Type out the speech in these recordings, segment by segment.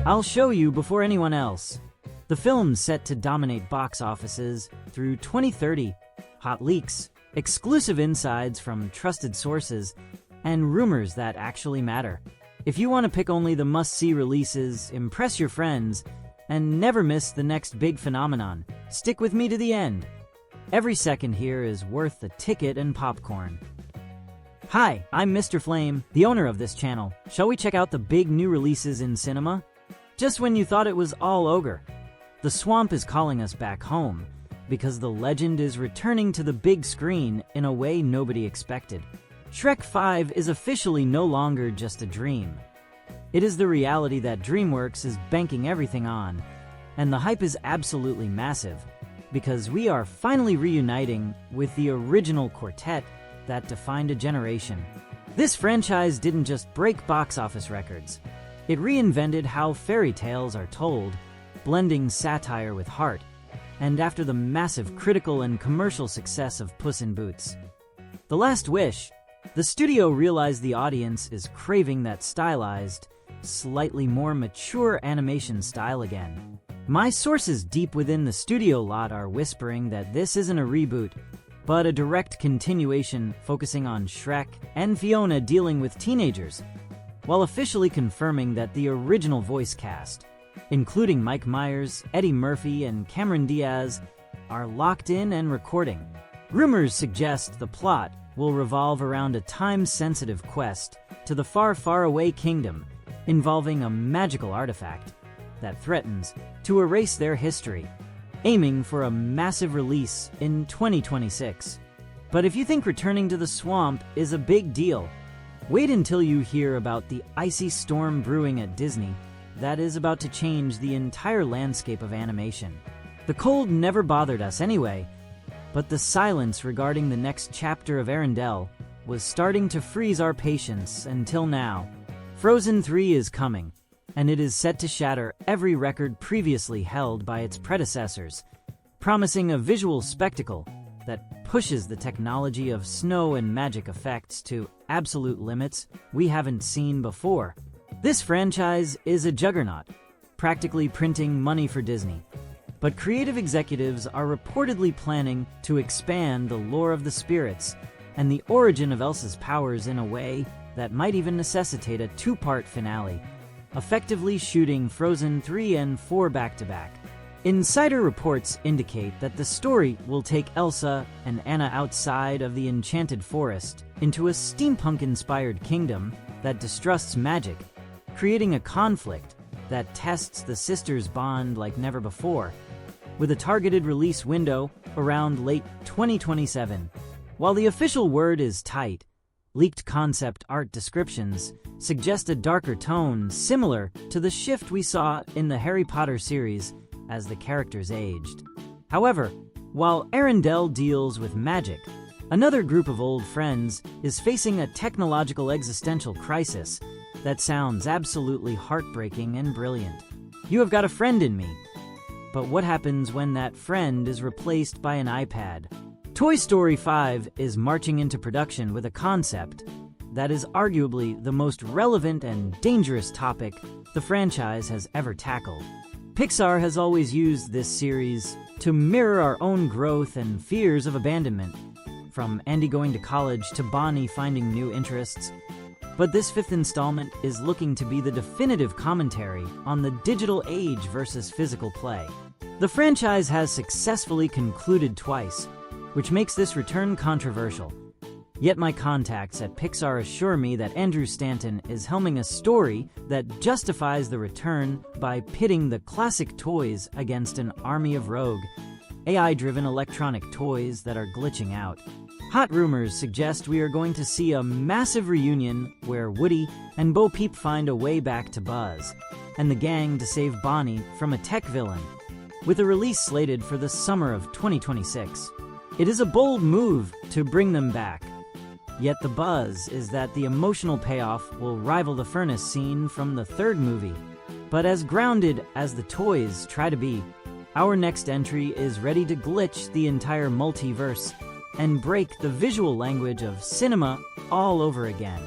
I'll show you before anyone else. The film's set to dominate box offices through 2030. Hot leaks, exclusive insides from trusted sources, and rumors that actually matter. If you want to pick only the must-see releases, impress your friends, and never miss the next big phenomenon, stick with me to the end. Every second here is worth a ticket and popcorn. Hi, I'm Mr. Flame, the owner of this channel. Shall we check out the big new releases in cinema? Just when you thought it was all over, the swamp is calling us back home, because the legend is returning to the big screen in a way nobody expected. Shrek 5 is officially no longer just a dream. It is the reality that DreamWorks is banking everything on, and the hype is absolutely massive, because we are finally reuniting with the original quartet that defined a generation. This franchise didn't just break box office records. It reinvented how fairy tales are told, blending satire with heart, and after the massive critical and commercial success of Puss in Boots: The Last Wish, the studio realized the audience is craving that stylized, slightly more mature animation style again. My sources deep within the studio lot are whispering that this isn't a reboot, but a direct continuation focusing on Shrek and Fiona dealing with teenagers, while officially confirming that the original voice cast, including Mike Myers, Eddie Murphy, and Cameron Diaz, are locked in and recording. Rumors suggest the plot will revolve around a time-sensitive quest to the far, far away kingdom involving a magical artifact that threatens to erase their history, aiming for a massive release in 2026. But if you think returning to the swamp is a big deal, wait until you hear about the icy storm brewing at Disney that is about to change the entire landscape of animation. The cold never bothered us anyway, but the silence regarding the next chapter of Arendelle was starting to freeze our patience until now. Frozen 3 is coming, and it is set to shatter every record previously held by its predecessors, promising a visual spectacle that pushes the technology of snow and magic effects to absolute limits we haven't seen before. This franchise is a juggernaut, practically printing money for Disney. But creative executives are reportedly planning to expand the lore of the spirits and the origin of Elsa's powers in a way that might even necessitate a two-part finale, effectively shooting Frozen 3 and 4 back-to-back. Insider reports indicate that the story will take Elsa and Anna outside of the enchanted forest into a steampunk-inspired kingdom that distrusts magic, creating a conflict that tests the sisters' bond like never before, with a targeted release window around late 2027. While the official word is tight, leaked concept art descriptions suggest a darker tone similar to the shift we saw in the Harry Potter series as the characters aged. However, while Arendelle deals with magic, another group of old friends is facing a technological existential crisis that sounds absolutely heartbreaking and brilliant. You have got a friend in me. But what happens when that friend is replaced by an iPad? Toy Story 5 is marching into production with a concept that is arguably the most relevant and dangerous topic the franchise has ever tackled. Pixar has always used this series to mirror our own growth and fears of abandonment, from Andy going to college to Bonnie finding new interests. But this fifth installment is looking to be the definitive commentary on the digital age versus physical play. The franchise has successfully concluded twice, which makes this return controversial. Yet my contacts at Pixar assure me that Andrew Stanton is helming a story that justifies the return by pitting the classic toys against an army of rogue, AI-driven electronic toys that are glitching out. Hot rumors suggest we are going to see a massive reunion where Woody and Bo Peep find a way back to Buzz, and the gang to save Bonnie from a tech villain, with a release slated for the summer of 2026. It is a bold move to bring them back, yet the buzz is that the emotional payoff will rival the furnace scene from the third movie. But as grounded as the toys try to be, our next entry is ready to glitch the entire multiverse and break the visual language of cinema all over again.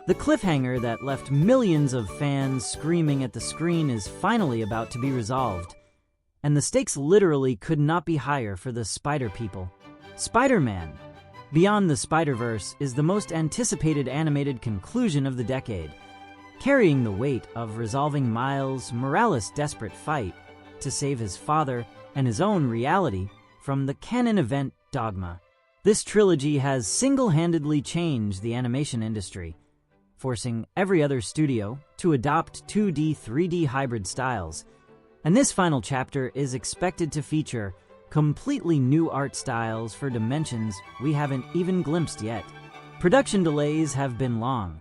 The cliffhanger that left millions of fans screaming at the screen is finally about to be resolved, and the stakes literally could not be higher for the Spider People. Spider-Man: Beyond the Spider-Verse is the most anticipated animated conclusion of the decade, carrying the weight of resolving Miles Morales' desperate fight to save his father and his own reality from the canon event Dogma. This trilogy has single-handedly changed the animation industry, forcing every other studio to adopt 2D, 3D hybrid styles, and this final chapter is expected to feature completely new art styles for dimensions we haven't even glimpsed yet. Production delays have been long,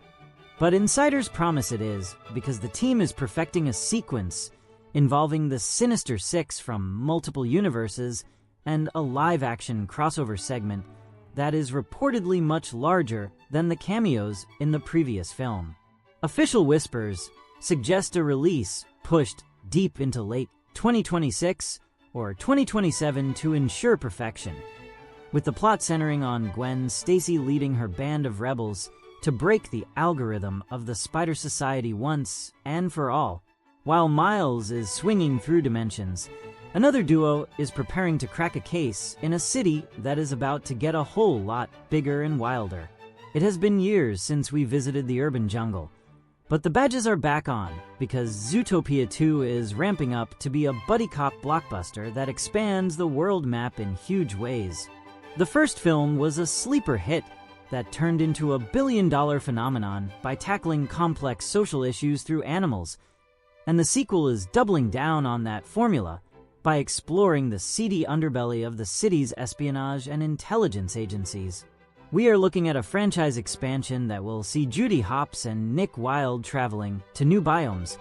but insiders promise it is because the team is perfecting a sequence involving the Sinister Six from multiple universes and a live-action crossover segment that is reportedly much larger than the cameos in the previous film. Official whispers suggest a release pushed deep into late 2026 or 2027 to ensure perfection, with the plot centering on Gwen Stacy leading her band of rebels to break the algorithm of the Spider Society once and for all. While Miles is swinging through dimensions, another duo is preparing to crack a case in a city that is about to get a whole lot bigger and wilder. It has been years since we visited the urban jungle, but the badges are back on because Zootopia 2 is ramping up to be a buddy cop blockbuster that expands the world map in huge ways. The first film was a sleeper hit that turned into a billion-dollar phenomenon by tackling complex social issues through animals, and the sequel is doubling down on that formula by exploring the seedy underbelly of the city's espionage and intelligence agencies. We are looking at a franchise expansion that will see Judy Hopps and Nick Wilde traveling to new biomes,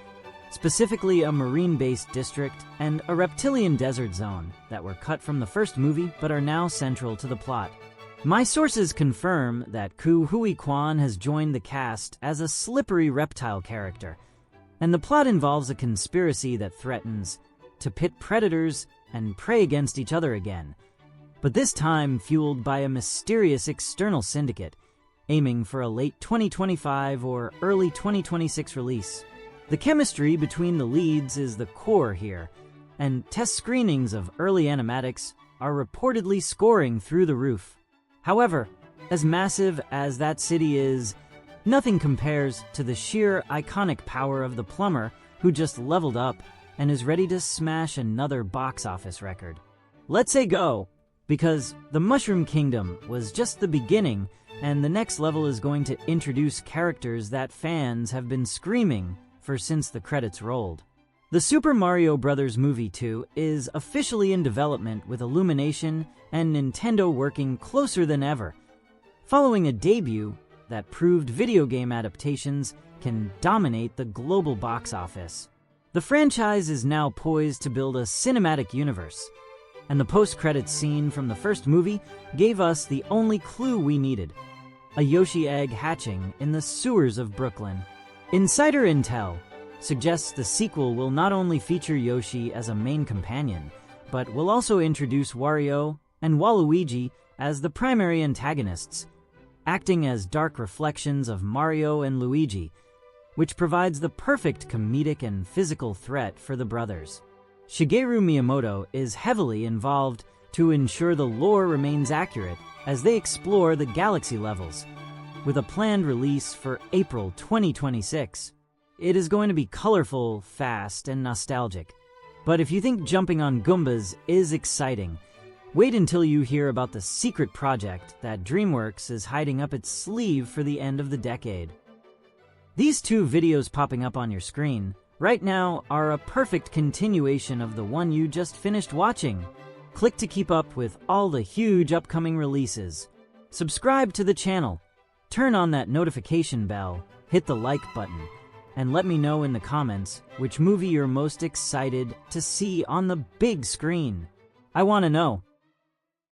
specifically a marine-based district and a reptilian desert zone that were cut from the first movie but are now central to the plot. My sources confirm that Ku Hui Kwan has joined the cast as a slippery reptile character, and the plot involves a conspiracy that threatens to pit predators and prey against each other again, but this time fueled by a mysterious external syndicate aiming for a late 2025 or early 2026 release. The chemistry between the leads is the core here, and test screenings of early animatics are reportedly scoring through the roof. However, as massive as that city is, nothing compares to the sheer iconic power of the plumber who just leveled up and is ready to smash another box office record. Let's say go, because the Mushroom Kingdom was just the beginning, and the next level is going to introduce characters that fans have been screaming for since the credits rolled. The Super Mario Bros. Movie 2 is officially in development with Illumination and Nintendo working closer than ever, following a debut that proved video game adaptations can dominate the global box office. The franchise is now poised to build a cinematic universe, and the post-credits scene from the first movie gave us the only clue we needed: a Yoshi egg hatching in the sewers of Brooklyn. Insider intel suggests the sequel will not only feature Yoshi as a main companion, but will also introduce Wario and Waluigi as the primary antagonists, acting as dark reflections of Mario and Luigi, which provides the perfect comedic and physical threat for the brothers. Shigeru Miyamoto is heavily involved to ensure the lore remains accurate as they explore the galaxy levels, with a planned release for April 2026. It is going to be colorful, fast, and nostalgic. But if you think jumping on Goombas is exciting, wait until you hear about the secret project that DreamWorks is hiding up its sleeve for the end of the decade. These two videos popping up on your screen right now are a perfect continuation of the one you just finished watching. Click to keep up with all the huge upcoming releases. Subscribe to the channel, turn on that notification bell, hit the like button, and let me know in the comments which movie you're most excited to see on the big screen. I want to know.